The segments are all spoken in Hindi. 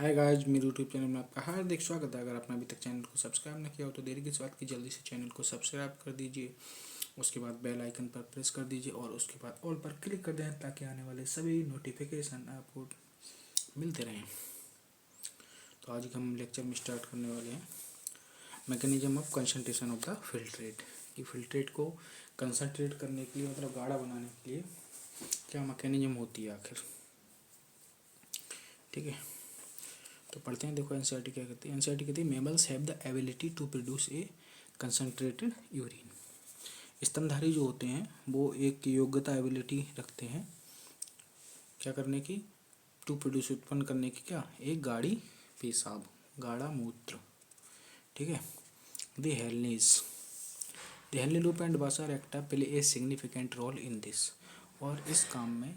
हाय गाइस, मेरे यूट्यूब चैनल में आपका हार्दिक स्वागत है। अगर आपने अभी तक चैनल को सब्सक्राइब नहीं किया हो तो देरी किस बात की, जल्दी से चैनल को सब्सक्राइब कर दीजिए। उसके बाद बेल आइकन पर प्रेस कर दीजिए और उसके बाद ऑल पर क्लिक कर दें ताकि आने वाले सभी नोटिफिकेशन आपको मिलते रहें। तो आज हम लेक्चर में स्टार्ट करने वाले हैं mechanism of concentration of the filtrate. कि फिल्ट्रेट को कंसंट्रेट करने के लिए, मतलब गाढ़ा बनाने के लिए क्या मैकेनिज्म होती है आखिर। ठीक है, तो पढ़ते हैं। देखो एनसीईआरटी क्या कहती है। एनसीईआरटी कहती है mammals have the ability to produce a concentrated urine. स्तनधारी जो होते हैं वो एक योग्यता, एबिलिटी रखते हैं क्या करने की, टू प्रोड्यूस, उत्पन्न करने की, क्या, एक गाढ़ी पेशाब, गाढ़ा मूत्र। ठीक है। द हेलनीज, द हेलनी loop and vasa रेक्टा play a significant role in this. और इस काम में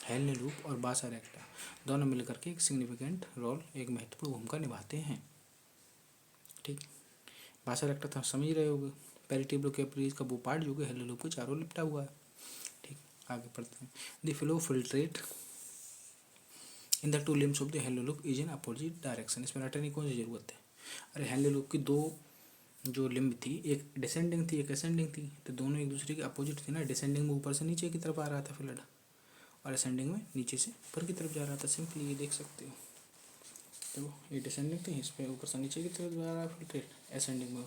हेलनी लूप और बासा रेक्टा दोनों मिलकर के एक सिग्निफिकेंट रोल, एक महत्वपूर्ण भूमिका निभाते हैं। ठीक। बासा रेक्टा तो समझ रहे होगे, पेरिटिबलो कैपिलरीज का वो पार्ट जो कि हेलनी लूप के चारों लिपटा हुआ है। ठीक, आगे पढ़ते हैं। The flow filtrate in the two limbs of the हेलनी loop is in opposite direction. इसमें रटने की कौन सी जरूरत है। अरे हेलनी लूप की दो जो लिम्ब थी, एक डिसेंडिंग थी एक असेंडिंग थी, तो दोनों एक दूसरे के अपोजिट थी ना। डिसेंडिंग में ऊपर से नीचे की तरफ आ रहा था फ्लड, और असेंडिंग में नीचे से ऊपर की तरफ जा रहा था। सिंपली ये देख सकते हो। देखो ये डिसेंडिंग थी, इस पर ऊपर से नीचे की तरफ जा रहा है फिल्ट्रेट, असेंडिंग में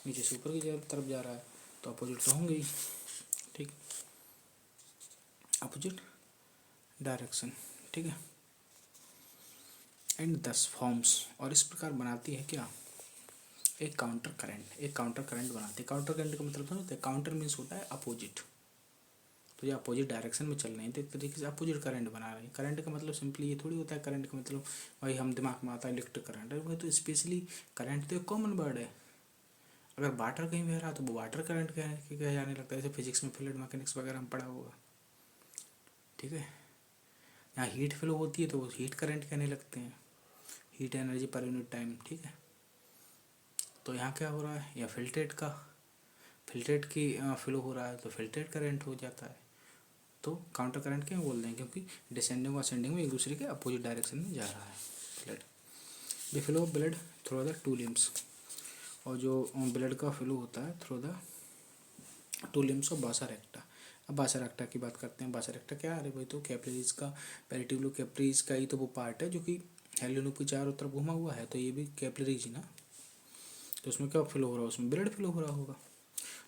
नीचे से ऊपर की तरफ जा रहा है, तो अपोजिट तो होंगे ही। ठीक, अपोजिट डायरेक्शन। ठीक है। एंड दस फॉर्म्स, और इस प्रकार बनाती है क्या, एक काउंटर करंट। एक काउंटर करंट बनाती है। काउंटर करंट का मतलब होता है, काउंटर मीन्स होता है अपोजिट। तो ये अपोजिट डायरेक्शन में चल रहे हैं तो एक तरीके से अपोजिट करंट बना रहे हैं। करंट का मतलब सिंपली ये थोड़ी होता है, करंट का मतलब भाई हम दिमाग में आता है इलेक्ट्रिक करंट, है तो स्पेशली करंट तो एक कॉमन वर्ड है। अगर वाटर कहीं बह रहा तो वो वाटर करंट कह जाने लगता है, जैसे फिजिक्स में फ्लूइड मैकेनिक्स वगैरह में पढ़ा होगा। ठीक है। यहाँ हीट फ्लो होती है तो वो हीट करंट कहने लगते हैं, heat energy per unit time. ठीक है। तो यहाँ क्या हो रहा है, या फिल्ट्रेट की फ्लो हो रहा है तो फिल्ट्रेट करंट हो जाता है। तो काउंटर करंट क्यों बोल रहे हैं, क्योंकि डिसेंडिंग और असेंडिंग में एक दूसरे के अपोजिट डायरेक्शन में जा रहा है blood. The flow of blood through the two limbs, और जो ब्लड का फ्लो होता है through the two limbs of vasa रेक्टा। अब बासा रेक्टा की बात करते हैं। बासा रेक्टा क्या है, अरे भाई तो कैपिलरीज का, पेरिटिबलो कैपिलरीज का ही तो वो पार्ट है जो कि हेलनी लूप के चारों तरफ घुमा हुआ है, तो ये भी कैपिलरीज ही ना। तो उसमें क्या फ्लो हो रहा है, उसमें ब्लड फ्लो हो रहा होगा।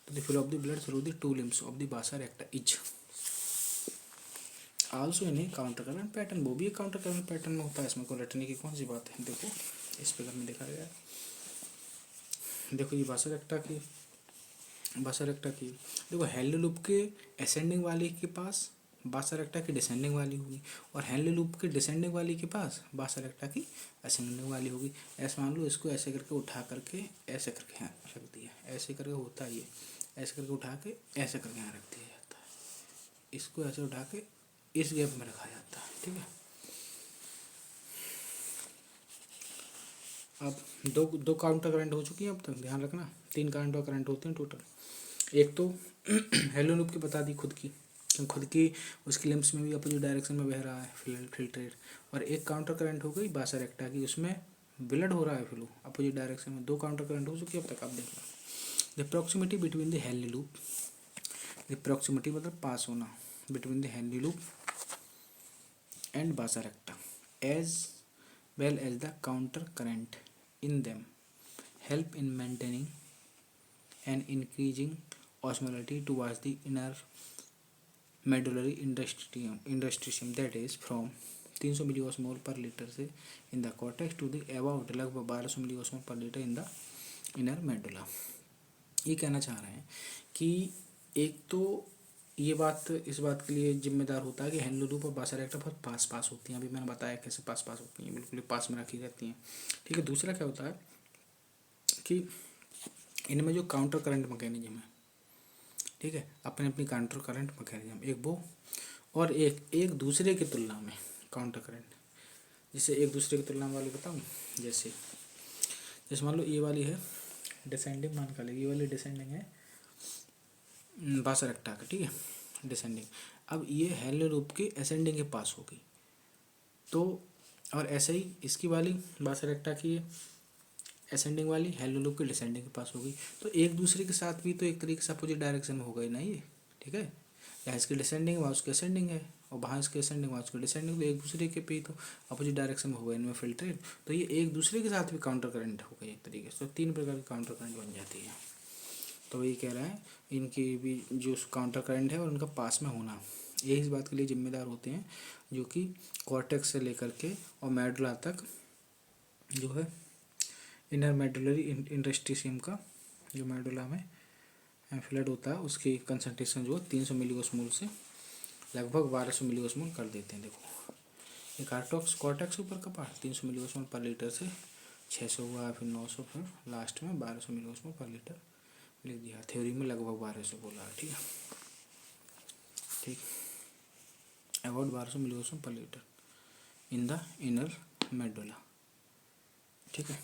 तो the flow of the blood through the two limbs of the vasa recta is also in a counter current pattern. वो भी एक काउंटर करंट पैटर्न में होता है। इसमें कोई रटने की कौन सी बात है। देखो इस फिगर में देखा गया है। देखो ये बासा रेक्टा की देखो, हेनले लूप के असेंडिंग वाली के पास बासा रेक्टा की डिसेंडिंग वाली होगी, और हेनले लूप के डिसेंडिंग वाली के पास बासा रेक्टा की असेंडिंग वाली होगी। ऐसे मान लो, इसको ऐसे करके उठा करके ऐसे करके यहाँ रख दिया, ऐसे करके होता है ये, ऐसे करके उठा के ऐसे करके यहाँ रख दिया जाता है, इसको ऐसे उठा के इस गैप में रखा जाता है। ठीक है। अब दो काउंटर करंट हो चुकी है अब तक, ध्यान रखना। तीन काउंटर करंट होते हैं टोटल। एक तो हेलो लूप की बता दी, खुद की उसकी लिम्स में भी अपोजिट डायरेक्शन में बह रहा है फिल्ट्रेट। और एक काउंटर करंट हो गई बासा रेक्टा की, उसमें ब्लड हो रहा है फ्लो अपोजिट डायरेक्शन में। दो काउंटर करंट हो चुकी है अब तक, आप देखना। The proximity between the Henle loop, the proximity मतलब पास होना, between the Henle loop and vasa recta as well as the counter current in them help in maintaining and increasing osmolality towards the inner medullary interstitium that is from 300 milliosmole per litre से in the cortex to the about लगभग 1200 milliosmole per litre in the inner medulla. ये कहना चाह रहे हैं कि एक तो ये बात इस बात के लिए जिम्मेदार होता है कि हेनले लूप और बासा रेक्टा बहुत पास होती हैं। अभी मैंने बताया कैसे पास होती हैं, बिल्कुल पास में रखी रहती हैं। ठीक है। दूसरा क्या होता है कि इनमें जो काउंटर करंट मैकेनिज्म है, ठीक है, अपने अपनी काउंटर करंट मैकेनिज्म, एक वो और एक दूसरे की तुलना में काउंटर करंट। जैसे एक दूसरे की तुलना वाली बताऊँ, जैसे मान लो ये वाली है डिसेंडिंग, मान कर ये वाली डिसेंडिंग है बासा रेक्टा का। ठीक है, डिसेंडिंग। अब ये हेनले लूप के असेंडिंग के पास होगी, तो और ऐसे ही इसकी वाली बासा रेक्टा की असेंडिंग वाली, हेलो लूप की डिसेंडिंग के पास होगी। तो एक दूसरे के साथ भी तो एक तरीके से अपोजिट डायरेक्शन में होगा ही ना ये, ठीक है। यहाँ इसकी डिसेंडिंग वहाँ उसकी असेंडिंग है, और वहाँ इसकी असेंडिंग वहाँ उसकी डिसेंडिंग, तो एक दूसरे के पे तो अपोजिट डायरेक्शन में होगा इनमें फिल्ट्रेट। तो ये एक दूसरे के साथ भी काउंटर करंट होगा एक तरीके से, तो 3 प्रकार की काउंटर करंट बन जाती है। तो वही कह रहा है इनकी भी जो काउंटर करंट है और उनका पास में होना, ये इस बात के लिए जिम्मेदार होते हैं जो कि कॉर्टेक्स से लेकर के और मेडुला तक जो है इनर मेडुलरी इंटरस्टिशियम का जो मेडुला में फ्लड होता है उसकी कंसंट्रेशन जो 300 मिलीओस्मोल से लगभग 1200 मिलीओस्मोल कर देते हैं। देखो ये कॉर्टेक्स ऊपर का पार्ट 300 मिलीओस्मोल पर लीटर से 600 हुआ, फिर 900, फिर लास्ट में 1200 मिलीओस्मोल पर लीटर लिख दिया। थ्योरी में लगभग 1200 बोला है, ठीक है, ठीक, अबाउट 1200 मिलीओस्मोल पर litre in the inner medulla, ठीक है।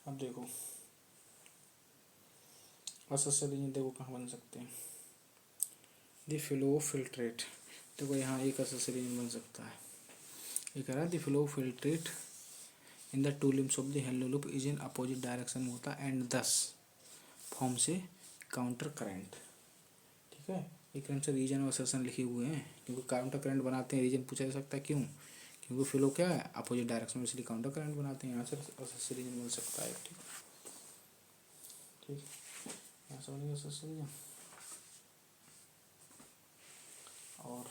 अब देखो असोसिएशन देखो कहाँ बन सकते हैं, द फ्लो फिल्ट्रेट। देखो यहाँ एक असोसिएशन बन सकता है, ये कह रहा है the flow filtrate in the two limbs of the Henle loop is in opposite direction में होता है एंड दस फॉर्म से काउंटर करंट, ठीक है। एक क्रम से रीजन और असोसिएशन लिखे हुए हैं, क्योंकि काउंटर करंट बनाते हैं, रीजन पूछा जा सकता है क्यों, क्योंकि फ्लो क्या है अपोजिट डायरेक्शन में, इसलिए काउंटर करंट बनाते हैं, यहाँ से असोसिएशन बन सकता है, ठीक, ठीक, यहाँ से बनेगा असोसिएशन। और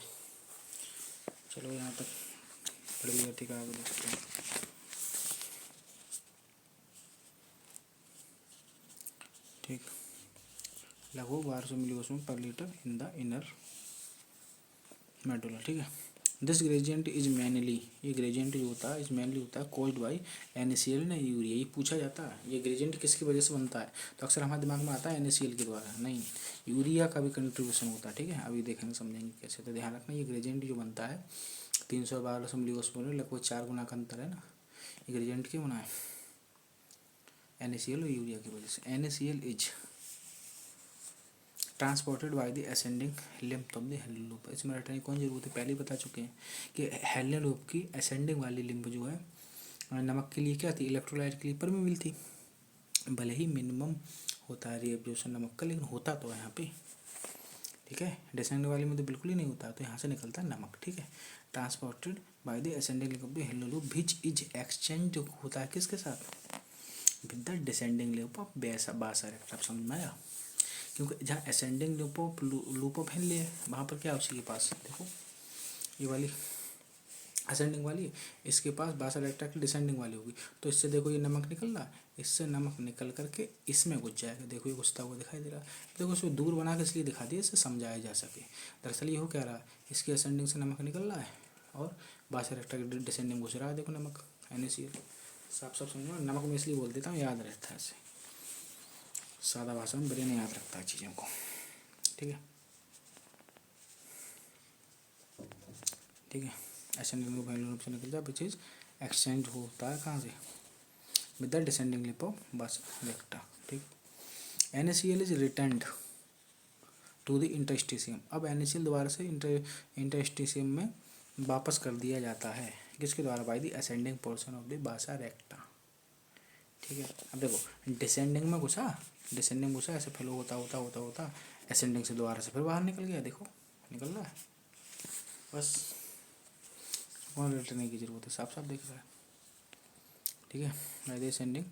चलो यहाँ तक पढ़ लिया, ठीक है, आगे देखते हैं। ठीक, लगभग 1200 मिलीओस्मोल पर litre in the inner medulla, ठीक है। दिस ग्रेडियंट इज मैनली, ये ग्रेडियंट जो होता है इज मैनली होता है कॉज्ड बाई NaCl ना यूरिया। ये पूछा जाता है ये ग्रेडियंट किसकी वजह से बनता है, तो अक्सर हमारे दिमाग में आता है NaCl के द्वारा, नहीं, यूरिया का भी कंट्रीब्यूशन होता है, ठीक है। अभी देखेंगे समझेंगे कैसे, तो ध्यान रखना ये ग्रेडियंट जो बनता है 300-1200 मिलीओस्मोल में लगभग 4 गुना का अंतर है ना, ये ग्रेडियंट क्यों बना है NaCl और यूरिया की वजह से। NaCl is transported by the ascending limb of the Henle loop. इसमें रटने की कौन जरूरत है, पहले ही बता चुके हैं कि हेलो लूप की असेंडिंग वाली लिम्फ जो है नमक के लिए क्या थी, इलेक्ट्रोलाइट के लिए पर में मिलती, भले ही मिनिमम होता है रिएब्जॉर्प्शन नमक का, लेकिन होता तो है यहाँ पे, ठीक है। डिसेंडिंग वाली में तो बिल्कुल ही नहीं होता, तो यहाँ से निकलता है नमक, ठीक है। Transported by the ascending limb of the Henle loop which is exchange होता है किसके साथ, with the descending loop of vasa रेक्टा। समझ में आया, क्योंकि जहाँ असेंडिंग लूप ऑफ हेनले है वहाँ पर क्या उसी के पास, देखो ये वाली असेंडिंग वाली है, इसके पास बासा रेक्टा की डिसेंडिंग वाली होगी, तो इससे देखो ये नमक निकल रहा है, इससे नमक निकल करके इसमें घुस जाएगा, देखो ये घुसता हुआ दिखाई दे रहा है। देखो इसको दूर बना के इसलिए दिखा दिया इससे समझाया जा सके। दरअसल ये हो क्या रहा है, इसकी असेंडिंग से नमक निकल रहा है और बासा रेक्टा की डिसेंडिंग घुस रहा है, देखो नमक NaCl, साफ साफ समझो, नमक में इसलिए बोल देता हूँ याद रहता है ऐसे, सादा भाषा में ब्रेन याद रखता है चीज़ों को, ठीक है, ठीक है। असेंडिंग लूप हेलो लूप से निकल जाए विच इज एक्सचेंज होता है कहाँ से, with the descending limb of vasa recta, ठीक। NaCl is returned to the interstitium. अब NaCl दोबारा से इंटरस्टिशियम में वापस कर दिया जाता है, किसके द्वारा, by the ascending portion of the vasa recta, ठीक है। अब देखो डिसेंडिंग में घुसा ऐसे फ्लो होता होता होता होता असेंडिंग से दोबारा से फिर बाहर निकल गया, देखो निकल रहा है, बस कौन रटने की जरूरत है, साफ साफ दिख रहा है, ठीक है। By the ascending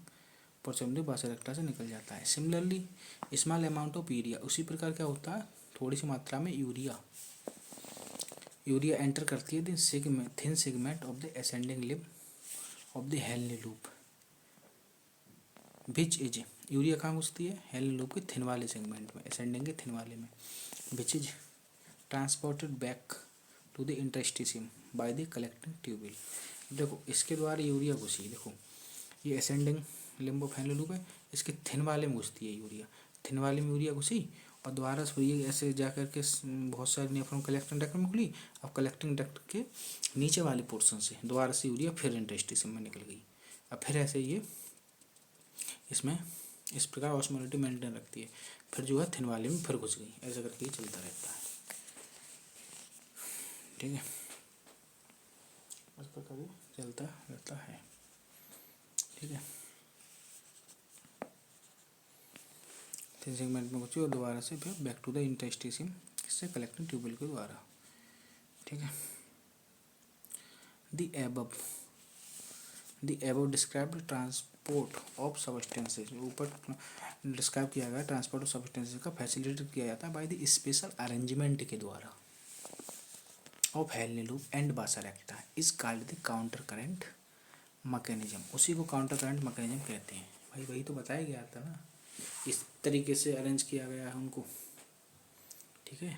portion of the vasa रेक्टा से निकल जाता है। Similarly small amount of urea, उसी प्रकार क्या होता है थोड़ी सी मात्रा में यूरिया एंटर करती है thin segment of the ascending limb of the Henle loop which is, urea कहाँ घुसती है हेलो लूप के थिन वाले सेगमेंट में, असेंडिंग के थिन वाले में, which is transported back to the interstitium by the collecting tubule. देखो इसके द्वारा यूरिया घुसी, देखो ये ascending limb of Henle loop है, इसके थिन वाले में घुसती है यूरिया, थिन वाले में यूरिया घुसी और दोबारा से ये ऐसे जा कर के बहुत सारे नेफ्रॉन कलेक्टिंग डक्ट में खुली, अब कलेक्टिंग डक्ट के नीचे वाले पोर्शन से दोबारा से यूरिया फिर इंटरस्टिशियम में निकल गई, अब फिर ऐसे ये इसमें इस प्रकार ऑस्मोलिटी मेंटेन रखती है, फिर जो है थिन वाले में फिर घुस गई, ऐसा करके ही चलता रहता है, ठीक है। इस प्रकार ये चलता रहता है। ठीक है, 3 सेगमेंट में बची और दोबारा से फिर बैक टू द इंटरस्टिशियम, किससे, कलेक्टिंग ट्यूबवेल के द्वारा। ठीक है, the above described transport of substances, ऊपर डिस्क्राइब किया गया ट्रांसपोर्ट ऑफ सब्सटेंसेज का फैसिलिटेट किया जाता है बाय द स्पेशल अरेंजमेंट के द्वारा ऑफ हेनले लूप एंड बासर recta is called the counter current mechanism. उसी को काउंटर करंट मैकेनिज्म कहते हैं। भाई वही तो बताया गया था ना, इस तरीके से अरेंज किया गया है उनको। ठीक है,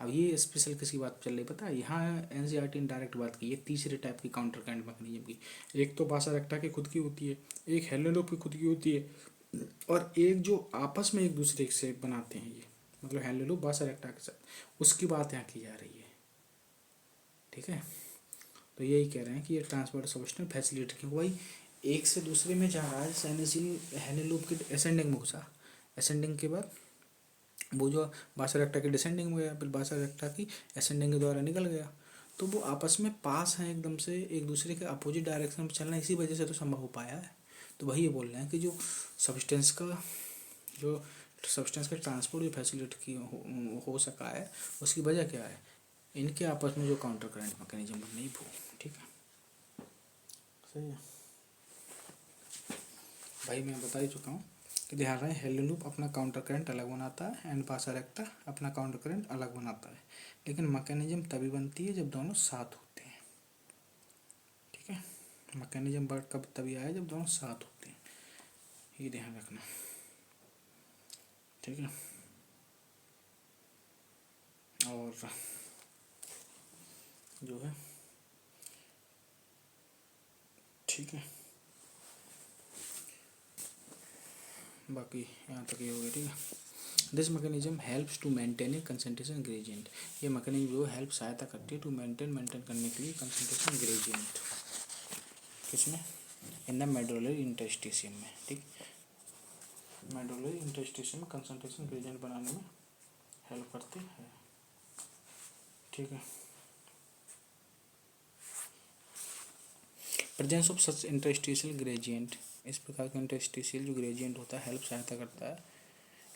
अब ये स्पेशल किसकी बात चल रही पता है, यहाँ एनसीईआरटी ने डायरेक्ट बात की है तीसरे टाइप की काउंटर करंट मैकेनिज्म की। एक तो बासर एक्टा की खुद की होती है, एक हेनले लूप की खुद की होती है, और एक जो आपस में एक दूसरे से बनाते हैं ये, मतलब हेनले लूप बासर एक्टा के साथ, उसकी बात यहाँ की जा रही है। ठीक है, तो यही कह रहे हैं कि ये ट्रांसपोर्ट सब्सटेंस फैसिलिटी, क्योंकि भाई एक से दूसरे में जा रहा है, हेनले लूप के असेंडिंग में घुसा, असेंडिंग के बाद वो जो बासर रेक्टा की डिसेंडिंग में गया, फिर बासर रेक्टा की असेंडिंग के द्वारा निकल गया, तो वो आपस में पास हैं एकदम से, एक दूसरे के अपोजिट डायरेक्शन में चलना, इसी वजह से तो संभव हो पाया है। तो वही ये बोल रहे हैं कि जो सब्सटेंस का ट्रांसपोर्ट जो फैसिलिटी की हो सका है, उसकी वजह क्या है, इनके आपस में जो काउंटर करंट मैकेनिज्म बनने ही वो। ठीक है, सही है भाई, मैं बता ही चुका हूँ कि ध्यान रहे, हेनले लूप अपना काउंटर करंट अलग बनाता है एंड बासर एक्टा अपना काउंटर करंट अलग बनाता है, लेकिन मैकेनिज्म तभी बनती है जब दोनों साथ होते हैं। ठीक है, मैकेनिज्म कब तभी आया जब दोनों साथ होते हैं, ये ध्यान रखना। ठीक है, और जो है ठीक है, बाकी यहाँ तक ये हो गया। ठीक है, this mechanism helps to maintain a concentration gradient, ये मैकेनिज्म जो हेल्प सहायता करती है टू मेंटेन करने के लिए कंसंट्रेशन ग्रेडियंट, किसमें, इन द मेडुलरी इंटरस्टिशियम में। ठीक, मेडुलरी इंटरस्टिशियम में कंसंट्रेशन ग्रेडियंट बनाने में हेल्प करती है। ठीक है, presence of such interstitial gradient, इस प्रकार का इंटरस्टिशियल जो ग्रेडियंट होता है हेल्प सहायता करता है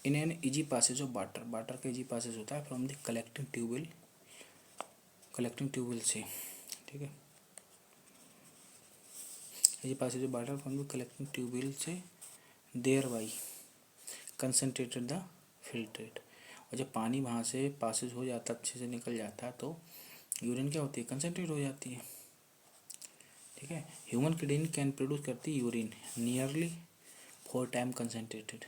in an easy passage of water, water का इजी पासेज होता है फ्रॉम द कलेक्टिंग ट्यूबवेल से। ठीक है, easy passage of water from the collecting tubule से, thereby concentrated the filtrate, और जब पानी वहाँ से पासेज हो जाता, अच्छे से निकल जाता है, तो यूरिन क्या होती है, कंसनट्रेट हो जाती है। ठीक है, ह्यूमन किडनी कैन प्रोड्यूस करती है urine nearly 4 time concentrated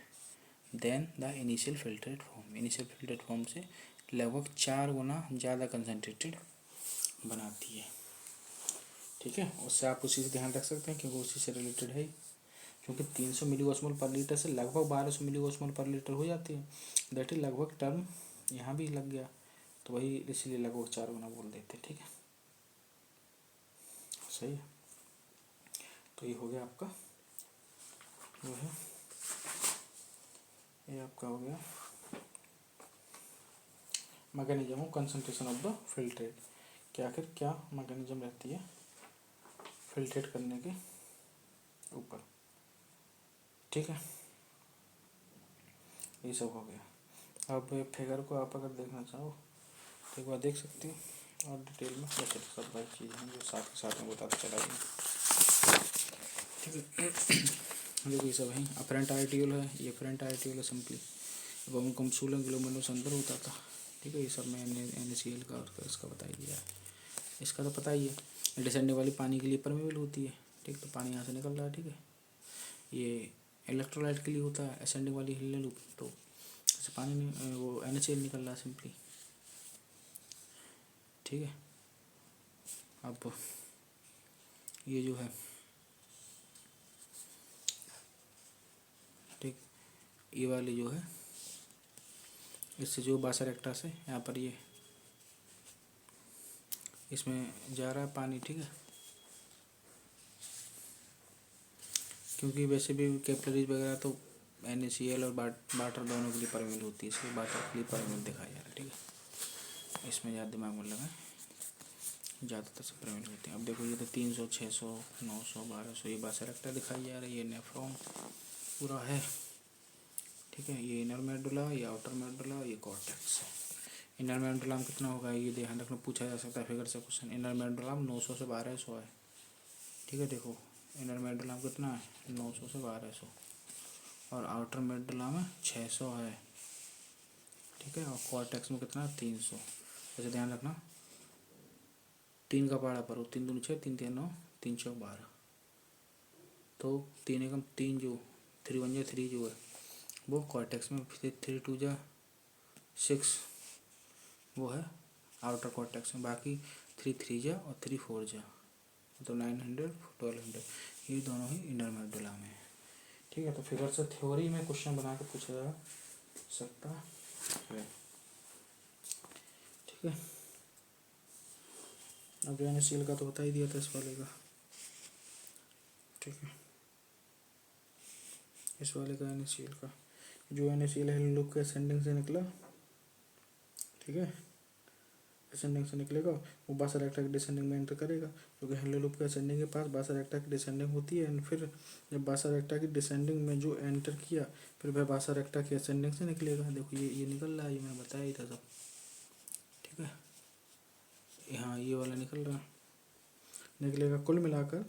than the initial filtrate form, initial filtrate form से लगभग 4 गुना ज़्यादा कंसनट्रेटेड बनाती है। ठीक है, उससे आप उसी से ध्यान रख सकते हैं क्योंकि उसी से रिलेटेड है, क्योंकि 300 मिली ऑस्मोल पर लीटर से लगभग 1200 मिली ऑस्मोल पर लीटर हो जाती है, दैट इज लगभग टर्म यहाँ भी लग गया, तो वही इसलिए लगभग 4 गुना बोल देते। ठीक है, सही है, तो ये हो गया आपका जो है, ये आपका हो गया mechanism of concentration of the filtrate, कि आखिर क्या मैकेनिज्म रहती है फिल्ट्रेट करने के ऊपर। ठीक है, ये सब हो गया। अब फिगर को आप अगर देखना चाहो तो एक बार देख सकते हैं और डिटेल में, वैसे तो सब वही चीज़ हैं जो साथ के साथ में बताते चला गया। ठीक है, जो ये सब है अफरेंट आर्टिकल है, ये अफरेंट आर्टिकल है सिंपली, अब हम कमसूलन ग्लोमेरुलस अंदर होता था। ठीक है, ये सब मैंने NaCl का और इसका बता ही दिया है, इसका तो पता ही है, डिसेंडिंग वाली पानी के लिए परमेबल होती है। ठीक, तो पानी यहाँ से निकल रहा है। ठीक है, ये इलेक्ट्रोलाइट के लिए होता है, असेंडिंग वाली हेनले लूप, तो इससे पानी नहीं, वो NaCl निकल रहा है सिंपली। ठीक है, अब ये जो है, ठीक, ये वाली जो है, इससे जो बासर एक्टा से यहाँ पर ये इसमें जा रहा है पानी। ठीक है, क्योंकि वैसे भी कैपिलरीज वगैरह तो NaCl और वाटर दोनों के लिए परमेबल होती है, इसलिए वाटर के लिए परमेबल दिखाया जा रहा है। ठीक है, इसमें ज़्यादा दिमाग में लगा, ज़्यादातर से प्रेवल होते हैं। अब देखो ये तो 300, 600, 900, 1200 ये बासेरेक्टा दिखाई जा रहा है, ये नेफ्रॉन पूरा है। ठीक है, ये इनर मेडुला, ये आउटर मेडुला, ये कॉर्टेक्स है। इनर मेडुला में कितना होगा ये ध्यान रखना, पूछा जा सकता है फिगर से क्वेश्चन। इनर मेडुला में 900 से 1200 है। ठीक है, देखो इनर मेडुला में कितना है 900 से 1200 और आउटर मेडुला में 600 है। ठीक है, और कॉर्टेक्स में कितना 300। ऐसे ध्यान रखना, 3 का पहाड़ा पर 3 दूनी 6, 3 3 9, 3 6 12, तो 3 एकम 3 जो 3 1 3 जो है वो कॉर्टेक्स में, 3 2 जा 6 वो है आउटर कॉर्टेक्स में, बाकी 3 3 जा और 3 4 जा तो 900 1200 ये दोनों ही इनर मेडुला में है। ठीक है, तो फिगर से थ्योरी में क्वेश्चन बना के पूछा जा सकता है। ठीक है, अब NaCl का तो बता ही दिया था इस वाले का। ठीक है, इस वाले का NaCl का जो NaCl है लूप के असेंडिंग से निकला। ठीक है, असेंडिंग से निकलेगा वो बासेरेक्टा के डिसेंडिंग में एंटर करेगा, क्योंकि हेलो लूप के असेंडिंग के पास बासेरेक्टा की डिसेंडिंग होती है। एंड फिर जब बासेरेक्टा की डिसेंडिंग में जो एंटर किया फिर वह बासेरेक्टा की असेंडिंग से निकलेगा। देखो ये निकल रहा है, ये मैंने बताया ही था सब। ठीक है, हाँ ये वाला निकल रहा निकलेगा, कुल मिलाकर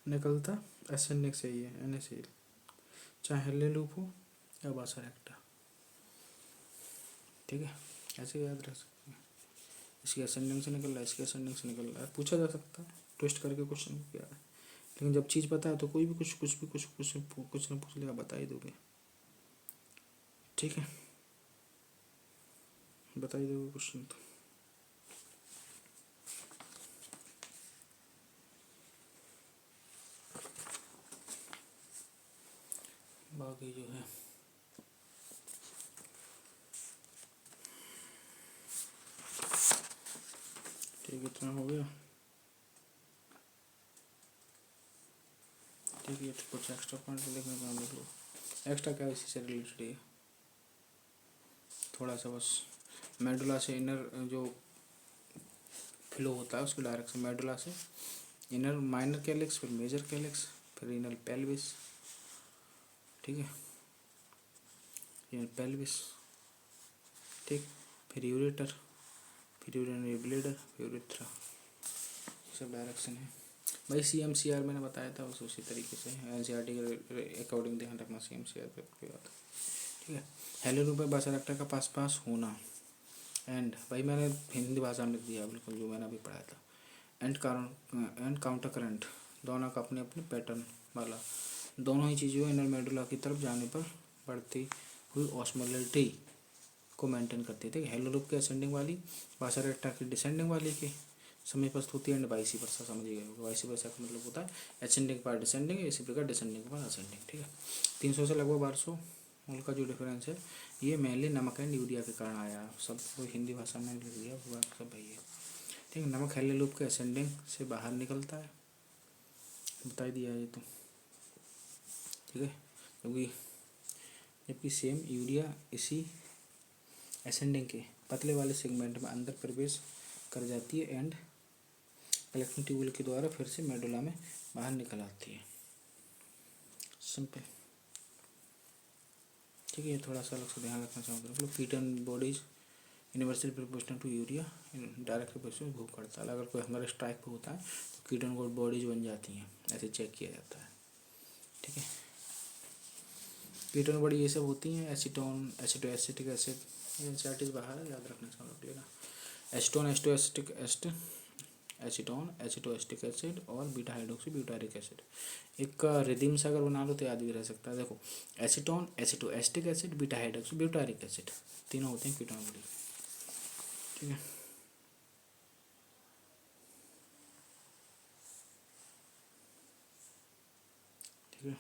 निकलता असेंडिंग से ही है NaCl, चाहे हेलो लूप हो या बासेरेक्टा। ठीक है, ऐसे याद रख सकते हैं, इसकी असेंडिंग से निकल रहा है, इसके असेंडिंग से निकल रहा है, पूछा जा सकता है ट्विस्ट करके क्वेश्चन क्या है। लेकिन जब चीज़ पता है तो कोई भी कुछ ना पूछ लेगा, बता ही दोगे। ठीक है, बता ही दोगे क्वेश्चन तो। बाकी जो है ठीक, इतना हो गया। ठीक है, तो कुछ एक्स्ट्रा पॉइंट लिखने का देख लो। एक्स्ट्रा क्या इसी से रिलेटेड है, थोड़ा सा बस मेडुला से इनर जो फ्लो होता है उसकी डायरेक्शन, मेडुला से इनर माइनर कैलिक्स, फिर मेजर कैलिक्स, फिर इनर पेल्विस। ठीक है, इनर पेल्विस। ठीक, फिर यूरेटर, फिर यूरिनरी ब्लैडर, फिर यूरेथ्रा, सब डायरेक्शन है भाई। CMCR मैंने बताया था बस उसी तरीके से NCERT के अकॉर्डिंग ध्यान रखना CMCR पे कोई बात। ठीक है, हेलो लूप में बासेरेक्टा का पास पास होना। एंड भाई मैंने हिंदी भाषा में लिख दिया बिल्कुल जो मैंने अभी पढ़ाया था। एंड काउंटर करंट दोनों का अपने अपने पैटर्न वाला, दोनों ही चीज़ों इनर मेडुला की तरफ जाने पर बढ़ती हुई ऑस्मोलैरिटी को मेंटेन करती है। ठीक है, हेलो लूप के असेंडिंग वाली बासेरेक्टा की डिसेंडिंग वाली के समीपस्थ होती है एंड वाइस वर्सा, समझिएगा वाइस वर्सा का मतलब होता है असेंडिंग के बाद डिसेंडिंग, इसी प्रकार डिसेंडिंग के बाद असेंडिंग। ठीक है, 300 से लगभग 1200 मोल का जो डिफरेंस है ये मेनली नमक एंड यूरिया के कारण आया। सब हिंदी भाषा में लिख दिया हुआ सब भाई है। ठीक है, नमक हेलो लूप के असेंडिंग से बाहर निकलता है, बता ही दिया ये तो। ठीक है, क्योंकि जबकि सेम यूरिया इसी असेंडिंग के पतले वाले सेगमेंट में अंदर प्रवेश कर जाती है एंड कलेक्टिंग ट्यूबुल के द्वारा फिर से मेडुला में बाहर निकल आती है। सिंपल। ठीक है, ये थोड़ा सा अलग से ध्यान रखना चाहूँगा। मतलब ketone bodies universal proportional to urea direct proportional भूख हड़ताल, अगर कोई हंगर स्ट्राइक पे होता है तो कीटन बॉडीज बन जाती हैं, ऐसे चेक किया जाता है। ठीक है, कीटन बॉडी ये सब होती हैं एसीटोन, एसिटिक एसिड, NCERT बाहर है, याद रखना चाहूँगा। Acetone, एस्टोएसिटिक acid, acetone, acetoacetic acid और बीटा हाइड्रोक्सी ब्यूटारिक एसिड। एक का रिदम से अगर बना लो तो याद भी रह सकता है। देखो acetone, acetoacetic acid, beta hydroxy butyric acid, तीनों होते हैं कीटोन बॉडी। ठीक है, ठीक है,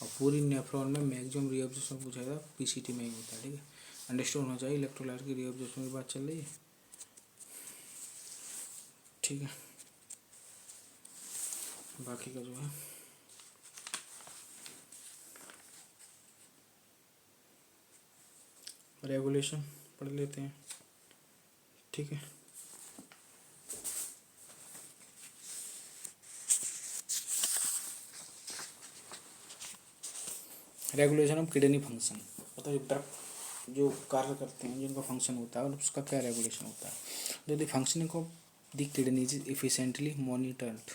और पूरी नेफ्रॉन में मैक्सिमम रीअब्जॉर्प्शन पूछा था PCT में ही होता है। ठीक है, अंडरस्टैंड होना चाहिए इलेक्ट्रोलाइट की रीअब्जॉर्प्शन की बात चल रही है। ठीक है, बाकी का जो है रेगुलेशन पढ़ लेते हैं। ठीक है, रेगुलेशन ऑफ किडनी फंक्शन, मतलब जो ड्रग जो कार्य करते हैं जिनका फंक्शन होता है और उसका क्या रेगुलेशन होता है। जो the functioning of the kidney is efficiently monitored,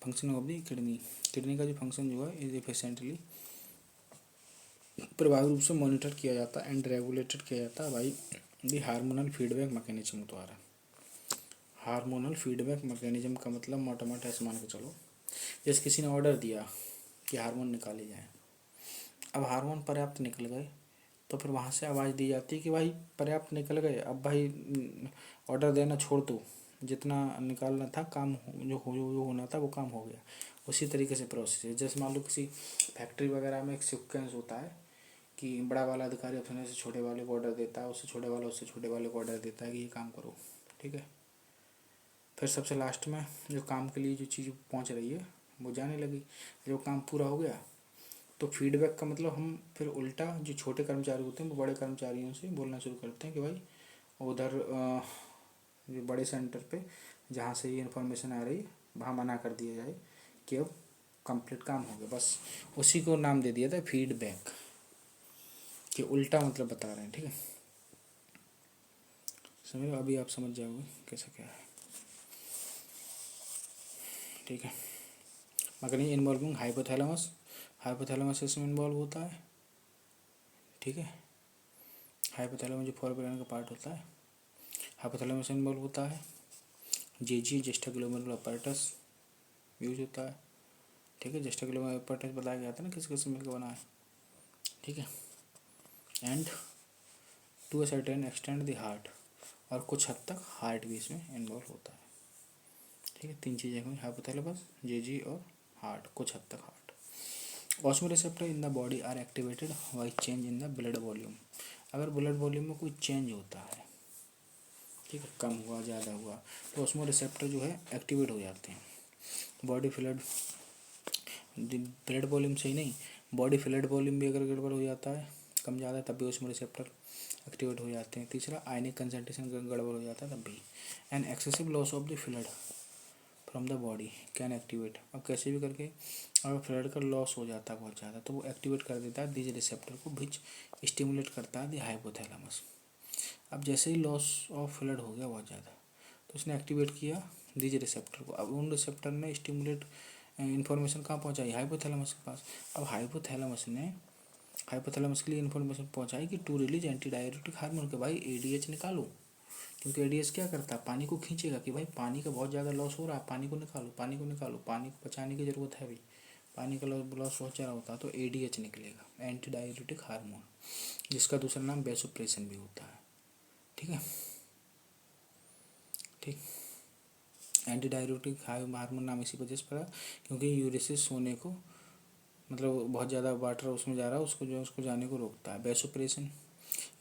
functioning of the kidney, kidney का जो फंक्शन जो है इज एफिशिएंटली प्रभावी रूप से मॉनिटर किया जाता है एंड रेगुलेटेड किया जाता है भाई दी हार्मोनल फीडबैक मैकेनिज्म द्वारा। हार्मोनल फीडबैक मैकेनिज्म का मतलब मोटा मोटा ऐसे मान के चलो, जैसे किसी ने ऑर्डर दिया कि हार्मोन निकाले जाए, अब हार्मोन पर्याप्त निकल गए तो फिर वहाँ से आवाज़ दी जाती है कि भाई पर्याप्त निकल गए, अब भाई ऑर्डर देना छोड़ दो, जितना निकालना था काम जो होना था वो काम हो गया। उसी तरीके से प्रोसेस है। जैसे मान लो किसी फैक्ट्री वगैरह में एक सीक्वेंस होता है कि बड़ा वाला अधिकारी अपने से छोटे वाले को ऑर्डर देता है, उससे छोटे वाला उससे छोटे वाले को ऑर्डर देता है कि ये काम करो, ठीक है। फिर सबसे लास्ट में जो काम के लिए जो चीज़ पहुंच रही है वो जाने लगी, जो काम पूरा हो गया तो फीडबैक का मतलब हम फिर उल्टा जो छोटे कर्मचारी होते हैं वो बड़े कर्मचारियों से बोलना शुरू करते हैं कि भाई उधर जो बड़े सेंटर पे जहाँ से ये इन्फॉर्मेशन आ रही है वहाँ मना कर दिया जाए कि अब कंप्लीट काम हो गया। बस उसी को नाम दे दिया था फीडबैक, कि उल्टा मतलब बता रहे हैं, ठीक है। समझ लो, अभी आप समझ जाओगे कैसा क्या है, ठीक है। मैकेनिज्म इन्वॉल्विंग हाइपोथैलेमस, हाइपोथैलेमस इसमें इन्वॉल्व होता है, ठीक है। हाइपोथैलेमस जो फोरब्रेन का पार्ट होता है, हाइपोथैलेमस इन्वॉल्व होता है। जेजी जेस्टाग्लोमेरुलर अपैरेटस यूज होता है, ठीक है। जेस्टाग्लोमेरुलर अपैरेटस बताया गया था ना किस किस मिलकर बना है, ठीक है। And to a certain extend the heart, और कुछ हद तक हार्ट भी इसमें इन्वॉल्व होता है, ठीक है। तीन चीज़ें हुई, हाइपोथैलेमस, जेजी और हार्ट, कुछ हद तक heart. Osmoreceptor in the body are activated by change in the blood volume, अगर ब्लड वॉल्यूम में कोई चेंज होता है, ठीक है, कम हुआ ज़्यादा हुआ तो ऑस्मोरिसेप्टर जो है एक्टिवेट हो जाते हैं। बॉडी फ्लड, ब्लड वॉल्यूम से ही नहीं, बॉडी फ्लड वॉल्यूम भी अगर गड़बड़ हो जाता है कम ज़्यादा तब भी ऑस्मोरिसेप्टर एक्टिवेट हो जाते हैं। तीसरा आयनिक कंसंट्रेशन गड़बड़ हो जाता है तब भी। And excessive loss of the flood from the body can activate, अब कैसे भी करके अगर फ्लड का लॉस हो जाता है बहुत ज़्यादा तो वो एक्टिवेट कर देता है दीज रिसेप्टर को, विच स्टिमुलेट करता है द हाइपोथैलेमस। अब जैसे ही लॉस ऑफ फ्लड हो गया बहुत ज़्यादा तो उसने एक्टिवेट किया दीज रिसेप्टर को, अब उन रिसेप्टर ने स्टिमुलेट इन्फॉर्मेशन कहाँ पहुँचाई, हाइपोथैलेमस के पास। अब हाइपोथैलेमस ने हाइपोथैलेमस के लिए इन्फॉर्मेशन पहुँचाई कि to release anti diuretic hormone के भाई एडीएच निकालो, क्योंकि एडीएच क्या करता है पानी को खींचेगा कि भाई पानी का बहुत ज़्यादा लॉस हो रहा है, पानी को निकालो, पानी को निकालो, पानी को बचाने की ज़रूरत है भाई, पानी का लॉस बहुत ज़्यादा होता है तो एडीएच निकलेगा, एंटी डायरेटिक हार्मोन, जिसका दूसरा नाम वैसोप्रेसिन भी होता है, ठीक है। ठीक, एंटी डायरेटिक हार्मोन नाम इसी वजह से पड़ा क्योंकि यूरिसिस होने को मतलब बहुत ज़्यादा वाटर उसमें जा रहा है उसको जो उसको जाने को रोकता है। वैसोप्रेसिन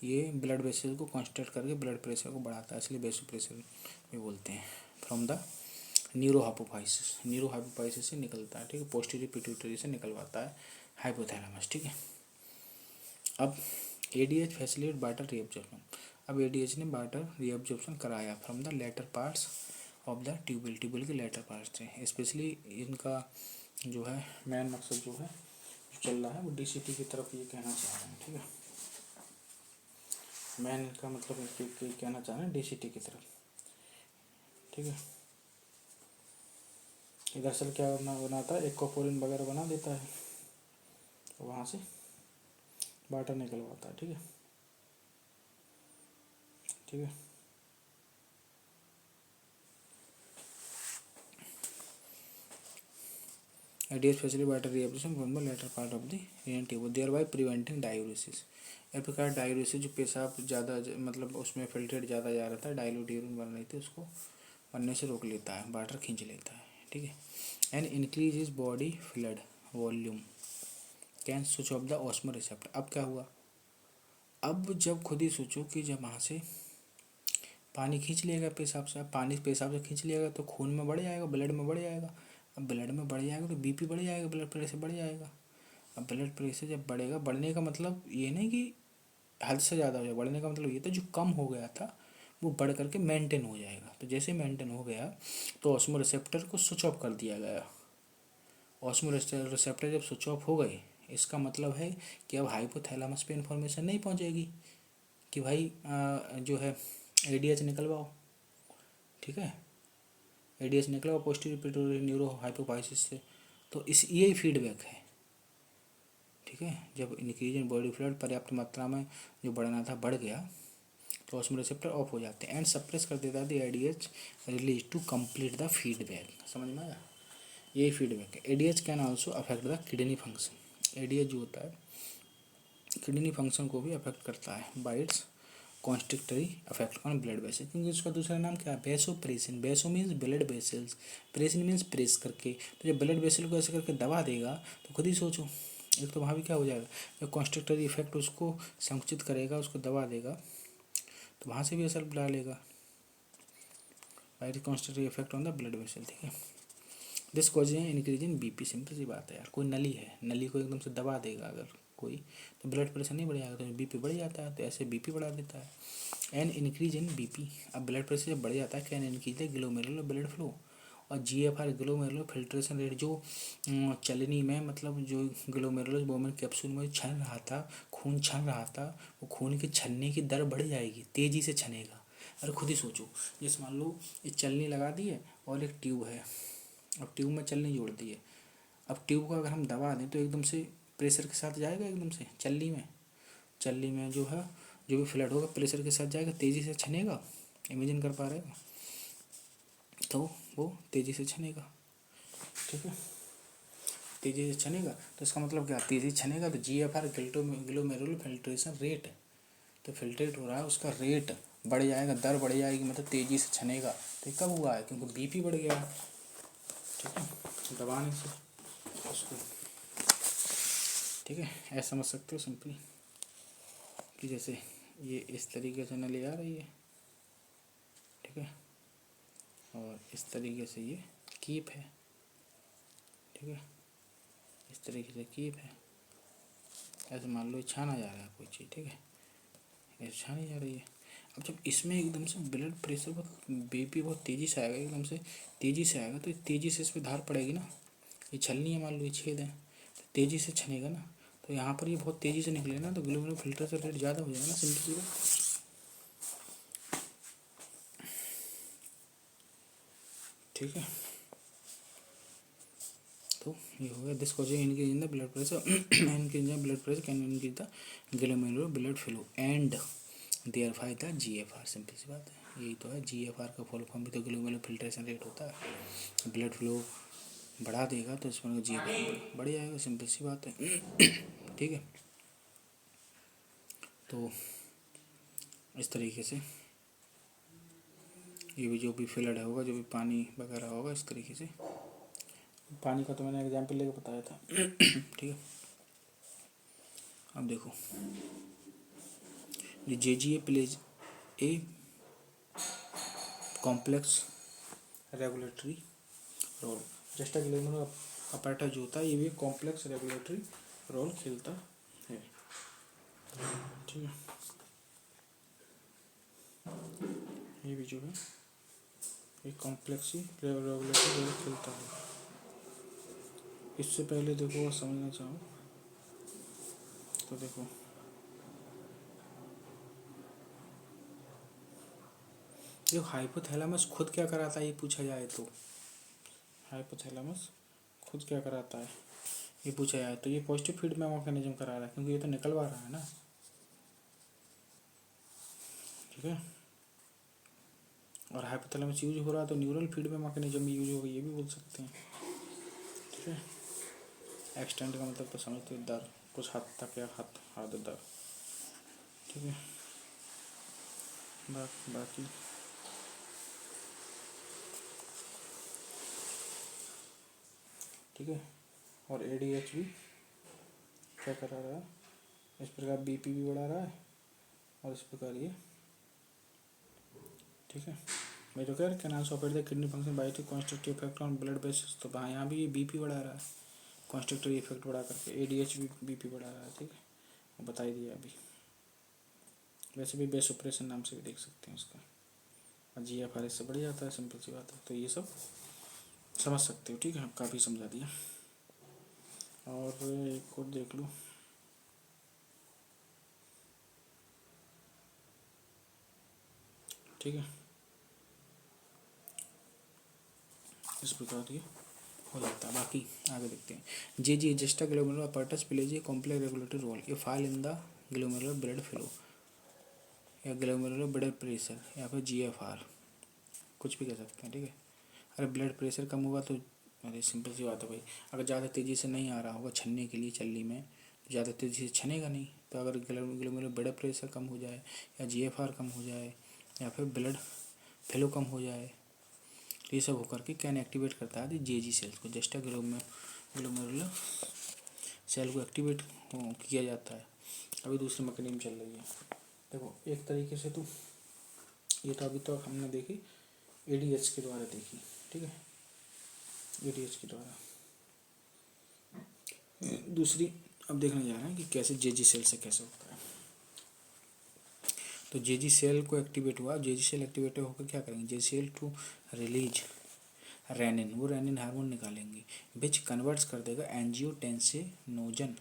ये ब्लड वेसल को कॉन्स्ट्रक्ट करके ब्लड प्रेशर को बढ़ाता है, इसलिए वैसोप्रेसिन भी बोलते हैं। फ्रॉम द न्यूरोहाइपोफाइसिस, न्यूरोहाइपोफाइसिस से निकलता है, ठीक है। पोस्टीरियर पिट्यूटरी से निकलवाता है हाइपोथैलेमस, ठीक है। अब एडीएच फैसिलिटेट वाटर रीअब्जॉर्प्शन, अब एडीएच ने वाटर रीअब्जॉर्प्शन कराया from the latter parts of the tubule, tubule के लेटर पार्ट से। स्पेशली इनका जो है मेन मकसद जो है जो चल रहा है वो डीसीटी की तरफ ये कहना चाह रहे हैं, ठीक है। मेन इनका मतलब कहना चाह रहे हैं डीसीटी की तरफ, ठीक है। इधर से क्या बनाता है एक्वापोरिन वगैरह बना देता है तो वहाँ से वाटर निकलवाता है, ठीक है, ठीक है। ADH facility water reabsorption from the latter part of the renal tube thereby preventing diuresis, इस प्रकार डायूरेसिस जो पेशाब ज़्यादा मतलब उसमें फिल्ट्रेट ज़्यादा जा रहा था, डाइल्यूट यूरिन बन रही थी, उसको बनने से रोक लेता है, वाटर खींच लेता है, ठीक है। And increase is body flood volume can switch off the osmo receptor, अब क्या हुआ, अब जब खुद ही सोचो कि जब वहाँ से पानी खींच लिएगा पेशाब से, पानी पेशाब से खींच लिएगा तो खून में बढ़ जाएगा, ब्लड में बढ़ जाएगा, अब ब्लड में बढ़ जाएगा तो बीपी बढ़ जाएगा, ब्लड प्रेशर बढ़ जाएगा। अब ब्लड प्रेशर जब बढ़ेगा, बढ़ने का मतलब ये नहीं कि हद से ज़्यादा हो जाए, बढ़ने का मतलब ये था जो कम हो गया था वो बढ़ करके मेंटेन हो जाएगा, तो जैसे मेंटेन हो गया तो ऑस्मो रिसेप्टर को स्विच ऑफ कर दिया गया। ऑस्मो रिसेप्टर जब स्विच ऑफ हो गए इसका मतलब है कि अब हाइपोथैलेमस पे इन्फॉर्मेशन नहीं पहुंचेगी कि भाई जो है एडीएच निकलवाओ, ठीक है, एडीएच निकलवाओ पोस्टीरियर पिट्यूटरी न्यूरो हाइपोफाइसिस से। तो इस यही फीडबैक है, ठीक है। जब इंक्रीज इन बॉडी फ्लूइड पर्याप्त मात्रा में जो बढ़ना था बढ़ गया तो उसमें रिसेप्टर ऑफ हो जाते हैं एंड सप्रेस कर देता है the ADH release to complete the feedback. समझ में आया, यही फीडबैक है। ADH can also affect the kidney function. ADH जो होता है किडनी फंक्शन को भी अफेक्ट करता है by its constrictory affect on blood vessel, क्योंकि उसका दूसरा नाम क्या है, vasopressin. Vaso means blood vessels, pressin means press करके। तो जब ब्लड वेसल को ऐसे करके दबा देगा तो खुद ही सोचो, एक तो वहाँ भी क्या हो जाएगा, जब कॉन्स्ट्रिक्टरी इफेक्ट उसको संकुचित करेगा, उसको दबा देगा, तो वहाँ से भी असर डालेगा by the constrictory effect on the blood vessel, ठीक है। This cause increase in BP. Simple सी बात है यार, कोई नली है, नली को एकदम से दबा देगा अगर कोई, तो ब्लड प्रेशर नहीं बढ़ जाएगा, तो बीपी बढ़ जाता है, तो ऐसे बीपी बढ़ा देता है। एन इंक्रीज इन बीपी, अब ब्लड प्रेशर जब बढ़ जाता है can increase the glomerular blood flow और जीएफआर ग्लोमेरुलर फिल्ट्रेशन रेट, जो चलनी में मतलब जो ग्लोमेरुलर बोमेन कैप्सूल में छन रहा था, खून छन रहा था, वो खून के छनने की दर बढ़ जाएगी, तेज़ी से छनेगा। अरे खुद ही सोचो, जैसे मान लो ये चलनी लगा दी है और एक ट्यूब है, अब ट्यूब में चलनी जोड़ दी है, अब ट्यूब को अगर हम दबा दें तो एकदम से प्रेशर के साथ जाएगा, एकदम से चलनी में जो है जो भी फ्लड होगा प्रेशर के साथ जाएगा, तेज़ी से छनेगा। इमेजिन कर पा रहे हो, तो वो तेज़ी से छनेगा, ठीक है, तेज़ी से छनेगा। तो इसका मतलब क्या, तेज़ी से छनेगा तो जीएफआर ग्लोमेरुलर फिल्ट्रेशन रेट, तो फिल्ट्रेट हो रहा है उसका रेट बढ़ जाएगा, दर बढ़ जाएगी, मतलब तेज़ी से छनेगा। तो कब हुआ है, क्योंकि बीपी बढ़ गया है, ठीक है, दबाने से उसको, ठीक है। ऐसा समझ सकते हो सिंपली कि जैसे ये इस तरीके से नली आ रही है, ठीक है, और इस तरीके से ये कीप है, ठीक है, इस तरीके से कीप है। ऐसे मान लो छाना जा रहा है कोई चीज़, ठीक है, ऐसे छानी जा रही है। अब जब इसमें एकदम से ब्लड प्रेशर बहुत, बीपी बहुत तेज़ी से आएगा, एकदम से तेज़ी से आएगा, तो तेज़ी से इस पर धार पड़ेगी ना, ये छलनी है, मान लो ये छेद है, तो तेज़ी से छनेगा ना, तो यहाँ पर ये बहुत तेज़ी से निकले ना, तो ग्लोमेरुलर फिल्ट्रेशन रेट ज़्यादा हो जाएगा ना, सिंपल सी बात, ठीक है। तो ये हो गया, this cause increase in the blood pressure increase in blood pressure can increase the glomerular blood flow and thereby the GFR. Simple सी बात है, यही तो है, जीएफआर का फुल फॉर्म भी तो ग्लोमेरुलर फिल्ट्रेशन रेट होता है। ब्लड फ्लो बढ़ा देगा तो इसमें जीएफआर बढ़ जाएगा, सिंपल सी बात है, ठीक है। तो इस तरीके से ये भी जो भी फ्लड होगा, जो भी पानी वगैरह होगा, इस तरीके से, पानी का तो मैंने एग्जाम्पल लेकर बताया था, ठीक है। अब देखो, JGA plays a complex regulatory role. Juxta glomerular apparatus जो होता है, ये भी कॉम्प्लेक्स रेगुलेटरी रोल खेलता है, ठीक है। ये भी जो है एक कॉम्प्लेक्स ही रेगुलेटरी रोल खेलता है। इससे पहले देखो समझना चाहो तो देखो, जो हाइपोथैलेमस खुद क्या कराता है ये पूछा जाए तो, हाइपोथैलेमस खुद क्या कराता है ये पूछा जाए तो ये पॉजिटिव फीडबैक मैकेनिज्म करा रहा है, क्योंकि ये तो निकलवा रहा है ना, ठीक है। और हाइपोथैलेमस यूज हो रहा है तो न्यूरल फीडबैक मैकेनिज्म भी यूज होगा, ये भी बोल सकते हैं, ठीक है। एक्सटेंड का मतलब तो समझते हो, दर, कुछ हद तक या हद दर, ठीक है। बाकी ठीक है। और एडीएच भी क्या करा रहा है, इस प्रकार बीपी भी बढ़ा रहा है और इस प्रकार ये, ठीक है। मैं तो कह रहा can also affect the kidney function by the constructive effect on blood basis, तो हाँ यहाँ भी ये बीपी बढ़ा रहा है, कॉन्स्ट्रक्टिव इफेक्ट बढ़ा करके एडीएच भी बीपी बढ़ा रहा है, ठीक है, बता ही दिया अभी। वैसे भी बेसोप्रेशन नाम से भी देख सकते हैं उसका, और जीएफआरएस से बढ़ जाता है, सिंपल सी बात है। तो ये सब समझ सकते हो, ठीक है, काफ़ी समझा दिया। और एक और देख लो, ठीक है। इस प्रकार ये हो जाता है। बाकी आगे देखते हैं। जे juxtaglomerular apparatus plays a complex regulatory role, ये file in the glomerular blood flow या ग्लोमेरुलर ब्लड प्रेशर या फिर GFR, कुछ भी कह सकते हैं, ठीक है। अरे ब्लड प्रेशर कम होगा तो, अरे सिंपल सी बात है भाई, अगर ज़्यादा तेज़ी से नहीं आ रहा होगा छनने के लिए चल्ली में, तो ज़्यादा तेज़ी से छनेगा नहीं। तो अगर ग्लोमेरुलर ब्लड प्रेशर कम हो जाए या GFR कम हो जाए या फिर ब्लड फ्लो कम हो जाए, तो ये सब होकर के क्या एक्टिवेट करता है जे सेल्स को, जस्टा ग्लोमेरुलर सेल को एक्टिवेट किया जाता है। अभी दूसरी मैकेनिज्म चल रही है। देखो एक तरीके से तो ये तो अभी तक हमने देखी ADH के द्वारा देखी, ठीक है, ADH के द्वारा। दूसरी अब देखने जा रहे हैं कि कैसे जे सेल से कैसे होता है। तो जे सेल को एक्टिवेट हुआ, जे सेल एक्टिवेट होकर क्या करेंगे, J cell to release renin, वो रेनिन हार्मोन निकालेंगे विच कन्वर्ट्स कर देगा एंजियोटेंसिनोजन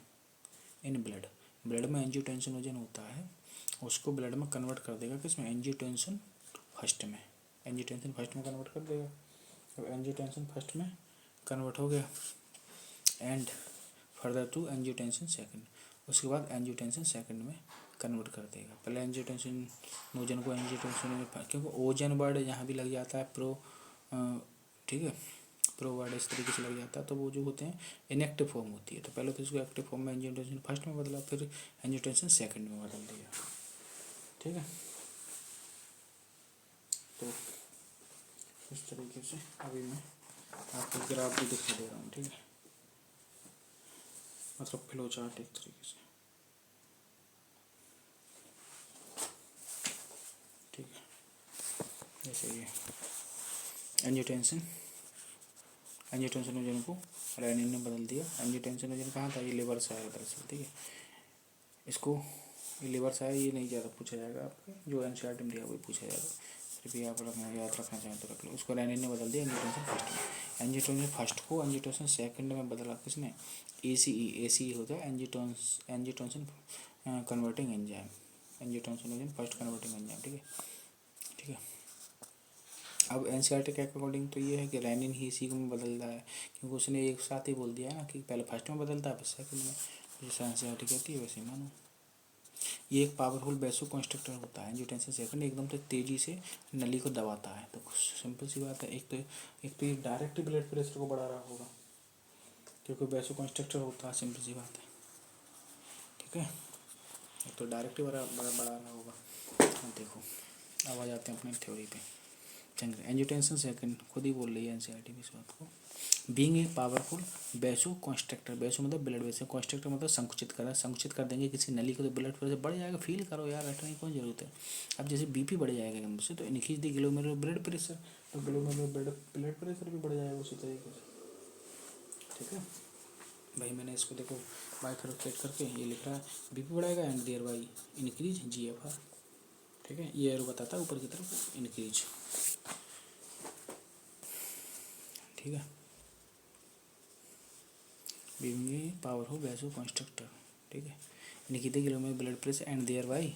इन ब्लड। ब्लड में एंजियोटेंसिनोजन होता है, उसको ब्लड में कन्वर्ट कर देगा किसमें, एंजियोटेंसिन फर्स्ट में, एंजियोटेंसिन फर्स्ट में कन्वर्ट कर देगा। अब एंजियोटेंसिन फर्स्ट में कन्वर्ट हो गया and further to angiotensin second, उसके बाद एंजियोटेंसिन सेकंड में कन्वर्ट कर देगा। पहले एंजियोटेंसिन नोजन को एंजियोटेंसिन, क्योंकि ओजन वर्ड यहाँ भी लग जाता है प्रो, ठीक है, प्रो वर्ड इस तरीके से लग जाता है, तो वो जो होते हैं इनएक्टिव फॉर्म होती है। तो पहले तो इसको एक्टिव फॉर्म में एंजियोटेंसिन फर्स्ट में बदला, फिर एंजियोटेंसिन सेकंड में बदल दिया, ठीक है। तो इस तरीके से अभी मैं आपको ग्राफ भी दिखा दे रहा हूँ, ठीक है, मतलब फ्लो चार्ट एक तरीके से, ठीक है। जैसे ये एंजियोटेंसिनोजन को रेनिन ने बदल दिया। एंजियोटेंसिनोजन कहाँ था, ये लिवर से आया दरअसल, ठीक है। इसको ये लिवर से आया, ये नहीं ज़्यादा पूछा जाएगा आपको, जो NCERT में दिया वही पूछा जाएगा, सिर्फ ये आप रखना, याद रखना चाहें तो रख लो। उसको रेनिन ने बदल दिया एंजियोटेंसिन फर्स्ट में। एंजियोटेंसिन फर्स्ट को एंजियोटेंसिन सेकंड में बदला किसने, ACE होता है angiotensin converting enzyme, angiotensinogen first converting enzyme, ठीक है, ठीक है। अब NCERT के अकॉर्डिंग तो ये है कि रेनिन ही इसी में बदल रहा है, क्योंकि उसने एक साथ ही बोल दिया ना कि पहले फर्स्ट में बदलता है फिर सेकंड में, जैसे NCERT कहती है वैसे मानो। ये एक पावरफुल वैसो कंस्ट्रक्टर होता है एंजियोटेंसिन सेकंड, एकदम से तेज़ी से नली को दबाता है। तो सिंपल सी बात है, एक तो ये डायरेक्ट ब्लड प्रेशर को बढ़ा रहा होगा, क्योंकि वैसो कंस्ट्रक्टर होता है, सिंपल सी बात है, ठीक है। एक तो डायरेक्ट बढ़ा रहा होगा। अब देखो, अब आ जाते हैं अपनी थ्योरी पे। चंद्र एंजियोटेंसिन सेकंड खुद ही बोल रही है NCERT भी इस बात को, being a powerful vasoconstrictor, vaso मतलब ब्लड वेसल, कॉन्स्ट्रक्टर मतलब संकुचित करा, संकुचित कर देंगे किसी नली को तो ब्लड प्रेशर बढ़ जाएगा। फील करो यार, हटने की कौन जरूरत है। अब जैसे BP बढ़ जाएगा एकदम से, तो increase the glomerular blood pressure, तो ग्लोमेरुलर ब्लड प्रेशर भी बढ़ जाएगा उसी तरीके से, ठीक है भाई। मैंने इसको देखो बाइफरकेट करके ये लिख रहा है, BP बढ़ाएगा and thereby increase GFR, ठीक है। ये एरो बताता है ऊपर की तरफ इंक्रीज, ठीक है। बीइंग पावरफुल वैसो कंस्ट्रक्टर, ठीक है, निकिता किलोमीटर blood pressure and thereby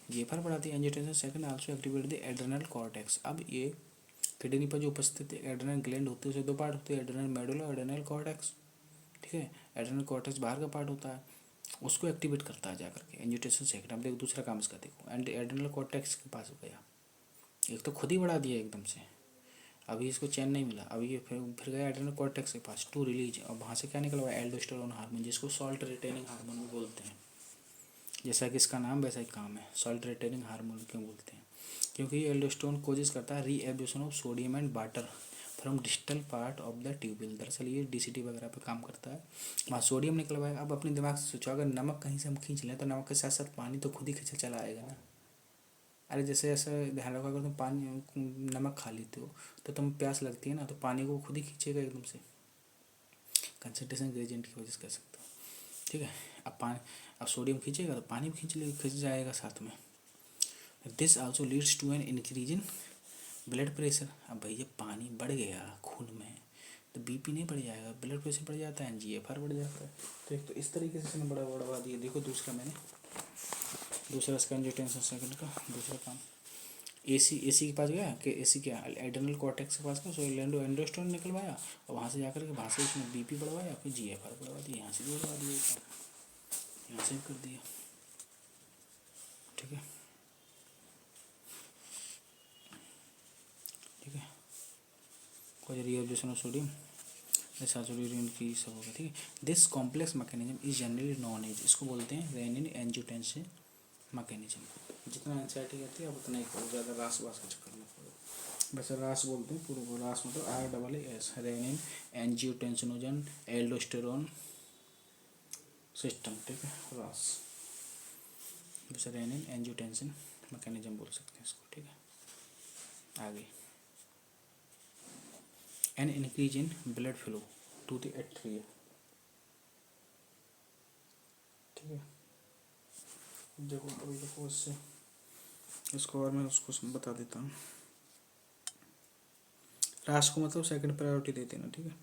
GFR बढ़ाती है। Angiotensin second also activate the adrenal cortex. अब ये किडनी पर जो उपस्थित एड्रेनल ग्लैंड होते हैं उसे दो पार्ट होते हैं, एड्रेनल मेडुला और एड्रेनल कॉर्टेक्स, ठीक है। एड्रेनल कॉर्टेक्स बाहर का पार्ट होता है, उसको एक्टिवेट करता है जाकर के एंजियोटेंसिन सेकंड। अब देखो दूसरा काम इसका देखो, एंड एड्रेनल कॉर्टेक्स के पास गया, एक तो खुद ही बढ़ा दिया एकदम से, अभी इसको चैन नहीं मिला, अभी ये फिर गया एड्रेनल कॉर्टेक्स के पास टू रिलीज, और वहाँ से क्या निकला हुआ, एल्डोस्टेरोन हार्मोन, जिसको सॉल्ट रिटेनिंग हार्मोन भी बोलते हैं। जैसा कि इसका नाम वैसा ही काम है, सॉल्ट रिटेनिंग हार्मोन क्यों बोलते हैं, क्योंकि ये एल्डोस्टेरोन कोजिस करता है reabsorption of sodium and water from distal part of the tubule. दरअसल ये DCT वगैरह पे काम करता है, वहाँ सोडियम निकलवाएगा। अब अपने दिमाग से सोचो, अगर नमक कहीं से हम खींच लें तो नमक के साथ साथ पानी तो खुद ही खींचा चला आएगा ना। अरे जैसे ऐसा ध्यान रखो, अगर तुम पानी नमक खा लेते हो तो तुम प्यास लगती है ना, तो पानी को खुद ही खींचेगा एकदम से, कंसंट्रेशन ग्रेडियंट की वजह से कह सकते हो, ठीक है। अब सोडियम खींचेगा तो पानी भी खींच जाएगा साथ में। This also leads to an increase in blood pressure. अब भैया पानी बढ़ गया खून में, तो बीपी नहीं बढ़ जाएगा, ब्लड प्रेशर बढ़ जाता है, जीएफआर बढ़ जाता है। तो एक तो इस तरीके से इसने बढ़वा दिया। देखो दूसरा मैंने, दूसरा इसका एंजियोटेंसिन सेकंड का दूसरा काम, एसी के पास गया कि एसी क्या एड्रेनल कॉर्टेक्स के पास गया, सो एंडोस्टेरोन निकलवाया और वहाँ से जाकर के वहाँ से इसने बीपी बढ़वाया, फिर जीएफआर बढ़वा दिया, यहाँ से भी बढ़वा दिया, यहाँ से भी कर दिया। ठीक है, ठीक है, कोई रीअब्जॉर्प्शन ऑफ सोडियम सैचुरेटेड की सब होगा। ठीक है, this complex mechanism is generally known as, इसको बोलते हैं रेनिन एंजियोटेंसिन मैकेनिज्म। जितना एंजाइटी रहती है आप उतना ही करो, ज़्यादा रास वास का चक्कर में पड़ो। वैसे रास बोलते हैं पूरा, रास मतलब RAAS, renin angiotensinogen aldosterone system. ठीक है, रास, वैसे रेनिन एंजियोटेंसिन मैकेनिज्म बोल सकते हैं इसको। ठीक है, आगे an increase in blood flow to the atria. ठीक है, देखो अभी देखो इसको और मैं उसको बता देता हूँ। रास को मतलब सेकंड प्रायोरिटी देते हैं ना। ठीक है,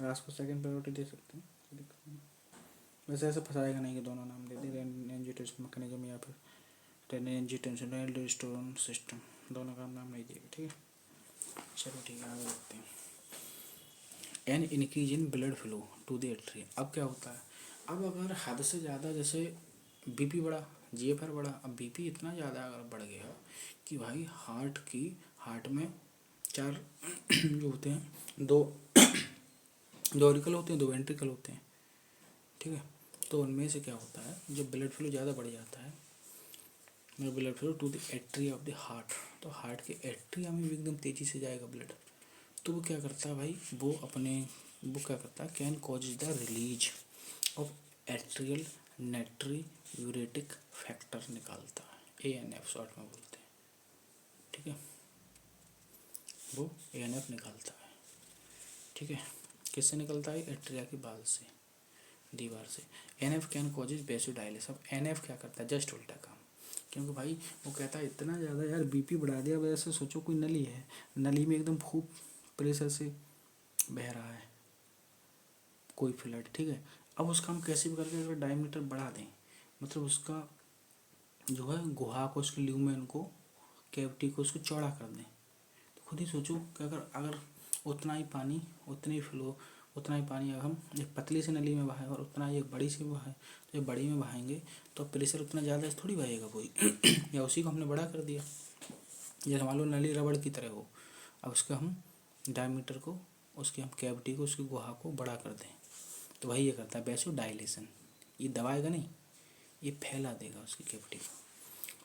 रास को सेकंड प्रायोरिटी दे सकते हैं, वैसे ऐसे फंसाएगा नहीं कि दोनों नाम दे दें, एंजियोटेंसिन मैकेनिज्म या फिर रेनिन एंजियोटेंसिन एल्डोस्टेरोन सिस्टम, दोनों का नाम नहीं देगा। ठीक है, चलो ठीक है, आगे देखते हैं। An increase in blood flow to the atria. अब क्या होता है, अब अगर हद से ज़्यादा जैसे बीपी बढ़ा, जीएफआर बढ़ा, अब बीपी इतना ज़्यादा अगर बढ़ गया कि भाई हार्ट में चार जो होते हैं, दो ऑरिकल होते हैं, दो वेंट्रिकल होते हैं। ठीक है, तो उनमें से क्या होता है, जब ब्लड फ्लो ज़्यादा बढ़ जाता है, blood flow to the atria of the heart, तो हार्ट के एट्रिया में भी एकदम तेज़ी से जाएगा ब्लड। तो वो क्या करता है भाई, वो क्या करता है, can cause the release of atrial natriuretic factor निकालता है, ANF शॉर्ट में बोलते हैं। ठीक है, वो ANF निकालता है। ठीक है, किससे निकलता है, एट्रिया की बाल से, दीवार से। NF can causes vasodilation. अब NF क्या करता है, जस्ट उल्टा काम, क्योंकि भाई वो कहता है इतना ज़्यादा यार बीपी बढ़ा दिया, वजह से सोचो कोई नली है, नली में एकदम खूब प्रेशर से बह रहा है कोई फ्लड। ठीक है, अब उसका हम कैसे भी करके अगर डायमीटर बढ़ा दें, मतलब उसका जो है गुहा को, उसके ल्यूमेन को, कैविटी को उसको चौड़ा कर दें, तो खुद ही सोचो कि अगर उतना ही पानी, उतना ही पानी अगर हम एक पतली सी नली में बहाएं और उतना ही एक बड़ी सी बहाएं, तो एक बड़ी में बहाएंगे तो प्रेशर उतना ज़्यादा थोड़ी बहेगा कोई या उसी को हमने बड़ा कर दिया। जैसे मान लो नली रबड़ की तरह हो, अब उसका हम डायमीटर को, उसकी हम कैविटी को, उसकी गुहा को बड़ा कर दें, तो वही ये करता है वेसोडाइलेशन। ये दबाएगा नहीं, ये फैला देगा उसकी कैविटी को।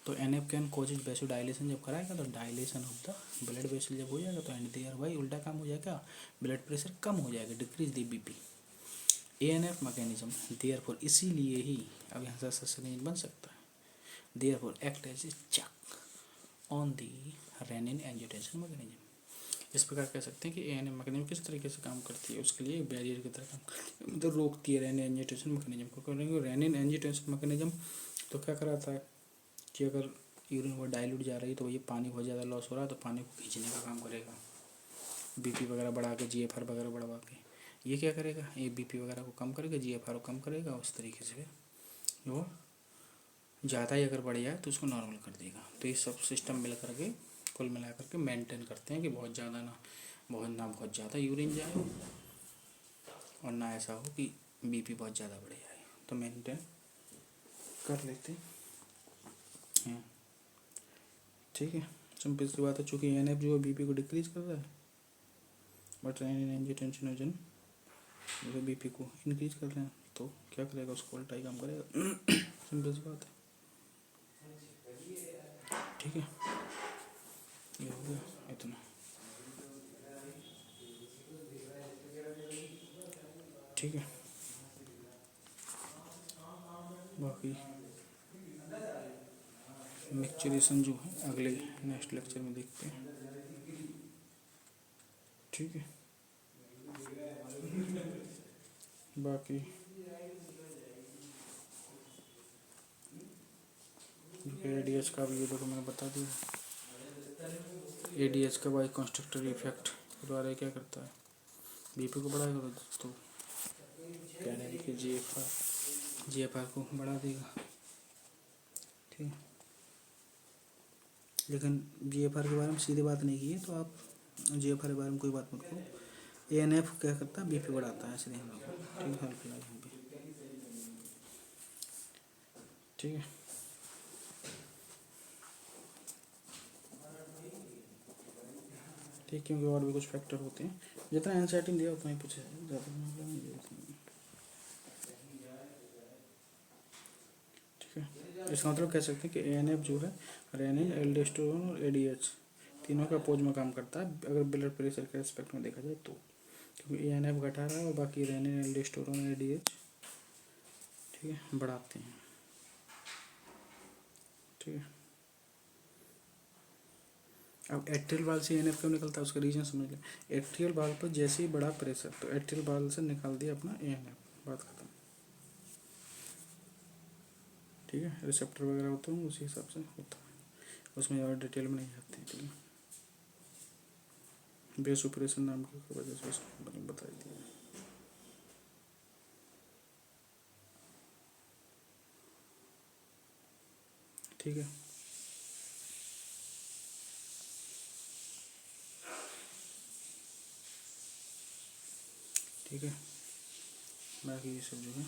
तो NF कैन कॉजेज वेसोडाइलेशन जब कराएगा तो dilation of the blood vessel जब हो जाएगा तो एंड देयर भाई उल्टा काम हो जाएगा, ब्लड प्रेशर कम हो जाएगा, decrease the BP. ANF mechanism therefore, इसीलिए ही अब यहाँ से सस्टेन बन सकता है, therefore act as a check on the renin angiotensin mechanism. इस प्रकार कह सकते हैं कि ANF मैकेनिज्म किस तरीके से काम करती है, उसके लिए बैरियर की तरह काम करती है, मतलब रोकती है रेनिन एंजियोटेंसिन मैकेनिज्म को। करेंगे रेनिन एंजियोटेंसिन मैकेनिज्म तो क्या कराता है कि अगर यूरिन वो डाइल्यूट जा रही है तो ये पानी बहुत ज़्यादा लॉस हो रहा है, तो पानी को खींचने का काम करेगा, बीपी वगैरह बढ़ा के, GFR वगैरह बढ़वा के। ये क्या करेगा, ये बीपी वगैरह को कम करेगा, GFR को कम करेगा, उस तरीके से वो ज़्यादा ही अगर बढ़ जाए तो उसको नॉर्मल कर देगा। तो ये सब सिस्टम मिल करके कुल मिला करके मेंटेन करते हैं कि बहुत ज़्यादा ना बहुत ज़्यादा यूरिन जाए और ना ऐसा हो कि बीपी बहुत ज़्यादा बढ़ जाए, तो मेंटेन कर लेते हैं। ठीक है, सिंपल सी बात है, चूँकि NF जो है बीपी को डिक्रीज कर रहा है, बट रेनिन एंजियोटेंसिनोजन जो बीपी को इंक्रीज कर रहे हैं, तो क्या करेगा, उसको उल्टा ही काम करेगा सिंपल सी बात है। ठीक है, ये हो गया इतना। ठीक है, बाकी मिक्सचरेशन जो है अगले नेक्स्ट लेक्चर में देखते हैं। ठीक है, बाकी एडीएच का भी ये देखो मैंने बता दिया। एडीएच का बाई कंस्ट्रक्टर इफेक्ट द्वारा क्या करता है, बीपी को बढ़ाएगा तो कहने कि जीएफआर को बढ़ा देगा, ठीक है। लेकिन जीएफआर के बारे में सीधे बात नहीं की है, तो आप जीएफआर के बारे में कोई बात मत करो। एएनएफ क्या करता है, बीपी बढ़ाता है, ऐसे ध्यान रखो, ठीक है। हल फिलहाल यहाँ पे, ठीक है। ठीक, क्योंकि और भी कुछ फैक्टर होते हैं, जितना एनसीईआरटी में दिया उतना ही पूछे, ज़्यादा नहीं, ठीक है। इसका मतलब कह सकते हैं कि एएनएफ जो है रेनिन, एल्डोस्टेरोन और एडीएच तीनों का अपोज में काम करता है, अगर ब्लड प्रेशर के एस्पेक्ट में देखा जाए तो, क्योंकि एएनएफ घटा रहा है और बाकी रेनिन, एल्डोस्टेरोन, एडीएच, ठीक है, बढ़ाते हैं, ठीक है। अब एट्रियल वाल्व से एएनएफ क्यों निकलता है, उसका रीजन समझ लें। एट्रियल वाल्व पर जैसे ही बढ़ा प्रेशर तो एट्रियल वाल्व से निकाल दिया अपना एएनएफ, बात खत्म, ठीक है। रिसेप्टर वगैरह होते हैं उसी हिसाब से होता है, उसमें और डिटेल में नहीं जाते हैं, ठीक है। बेस ऑपरेशन नाम की वजह से उसको बता दिया, ठीक है। ठीक है, बाकी ये सब जो है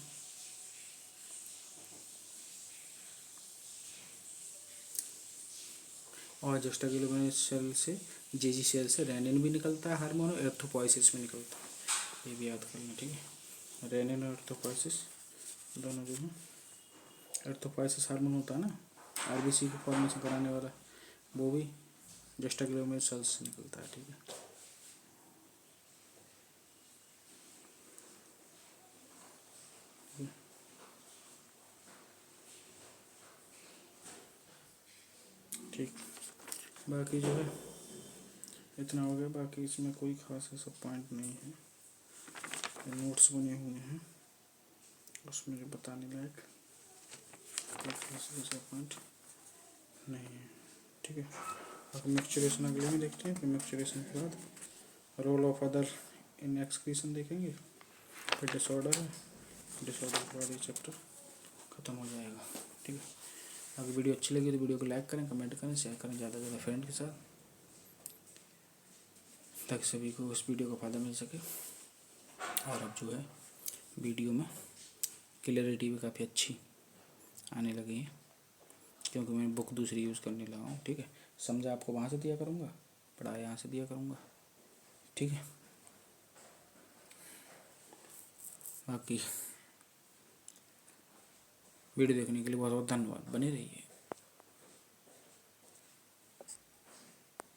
और जस्टाक्युलोमिनस सेल से, जेजी सेल से रेनिन भी निकलता है हार्मोन, और एर्थोपोइसिस में निकलता है, ये भी याद करना, ठीक है। रेनिन और एर्थोपोइसिस दोनों जो है, एर्थोपोइसिस हार्मोन होता है ना आरबीसी को फॉर्मेशन कराने वाला, वो भी जस्टाक्युलोमिनस सेल से निकलता है, ठीक है। ठीक, बाकी जो है इतना हो गया, बाकी इसमें कोई खास ऐसा पॉइंट नहीं है, नोट्स बने हुए हैं उसमें जो बताने लायक कोई खास ऐसा पॉइंट नहीं है, ठीक है। अब मैक्चुरेशन अगले में देखते हैं, फिर मैक्चुरेशन के बाद role of other in excretion देखेंगे, फिर डिसऑर्डर है, डिसऑर्डर के बाद ये चैप्टर ख़त्म हो जाएगा, ठीक है। अगर वीडियो अच्छी लगी तो वीडियो को लाइक करें, कमेंट करें, शेयर करें ज़्यादा से ज़्यादा फ्रेंड के साथ, ताकि सभी को उस वीडियो का फ़ायदा मिल सके। और अब जो है वीडियो में क्लियरिटी भी काफ़ी अच्छी आने लगी है, क्योंकि मैं बुक दूसरी यूज़ करने लगा हूँ, ठीक है। समझा आपको वहाँ से दिया करूँगा, पढ़ाई यहाँ से दिया करूँगा, ठीक है। बाकी वीडियो देखने के लिए बहुत बहुत धन्यवाद, बने रहिए।